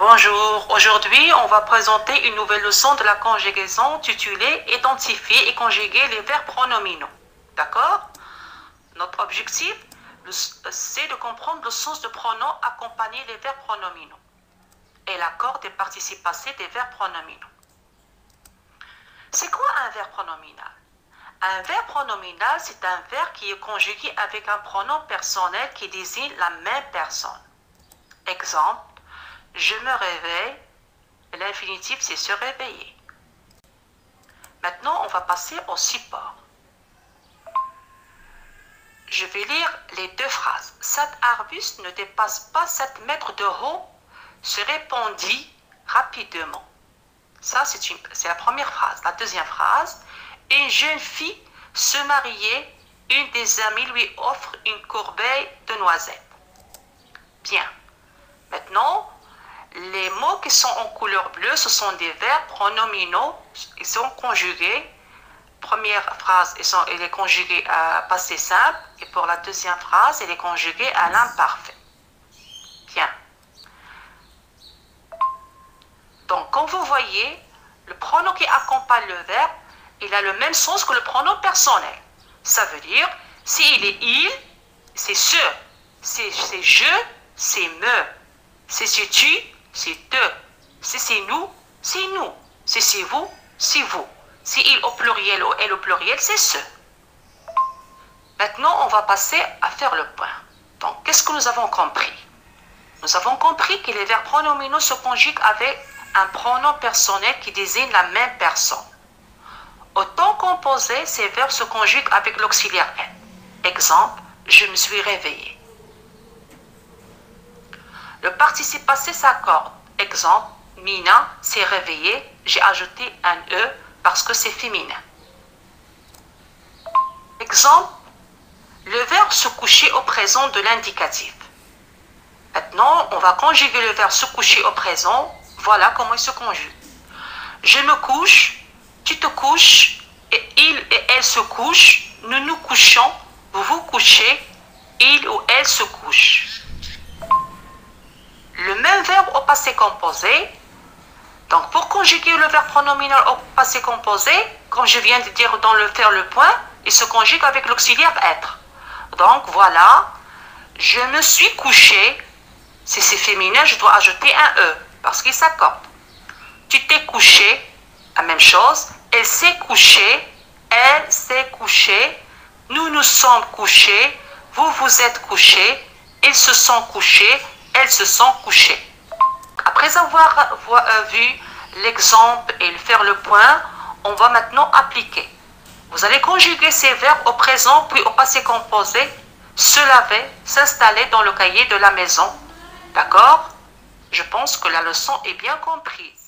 Bonjour, aujourd'hui on va présenter une nouvelle leçon de la conjugaison titulée Identifier et conjuguer les verbes pronominaux. D'accord? Notre objectif, c'est de comprendre le sens de pronom accompagné des verbes pronominaux et l'accord des participes passés des verbes pronominaux. C'est quoi un verbe pronominal? Un verbe pronominal, c'est un verbe qui est conjugué avec un pronom personnel qui désigne la même personne. Exemple, je me réveille, l'infinitif c'est se réveiller. Maintenant, on va passer au support. Je vais lire les deux phrases. Cet arbuste ne dépasse pas 7 mètres de haut, se répandit rapidement. Ça, c'est la première phrase. La deuxième phrase, une jeune fille se mariait, une des amies lui offre une corbeille de noisettes. Bien. Maintenant, les mots qui sont en couleur bleue, ce sont des verbes pronominaux. Ils sont conjugués. Première phrase, elle est conjuguée à passé simple. Et pour la deuxième phrase, elle est conjuguée à l'imparfait. Bien. Donc, comme vous voyez, le pronom qui accompagne le verbe, il a le même sens que le pronom personnel. Ça veut dire, s'il est il, c'est ce. C'est je, c'est me. Si c'est tu, c'est te. Si c'est nous, c'est nous. Si c'est vous, c'est vous. Si il au pluriel ou elle au pluriel, c'est ce. Maintenant, on va passer à faire le point. Donc, qu'est-ce que nous avons compris? Nous avons compris que les verbes pronominaux se conjuguent avec un pronom personnel qui désigne la même personne. Au temps composé, ces verbes se conjuguent avec l'auxiliaire être. Exemple, je me suis réveillé. Le participe passé s'accorde. Exemple, Mina s'est réveillée, j'ai ajouté un E parce que c'est féminin. Exemple, le verbe se coucher au présent de l'indicatif. Maintenant, on va conjuguer le verbe se coucher au présent. Voilà comment il se conjugue. Je me couche, tu te couches, et il et elle se couchent, nous nous couchons, vous vous couchez, il ou elle se couche. Le même verbe au passé composé. Donc, pour conjuguer le verbe pronominal au passé composé, comme je viens de dire dans le faire le point, il se conjugue avec l'auxiliaire être. Donc, voilà, je me suis couché. Si c'est féminin, je dois ajouter un E, parce qu'il s'accorde. Tu t'es couché, la même chose. Elle s'est couchée, elle s'est couchée. Nous nous sommes couchés, vous vous êtes couchés. Ils se sont couchés, elles se sont couchées. Après avoir vu l'exemple et faire le point, on va maintenant appliquer. Vous allez conjuguer ces verbes au présent puis au passé composé, se laver, s'installer dans le cahier de la maison. D'accord? Je pense que la leçon est bien comprise.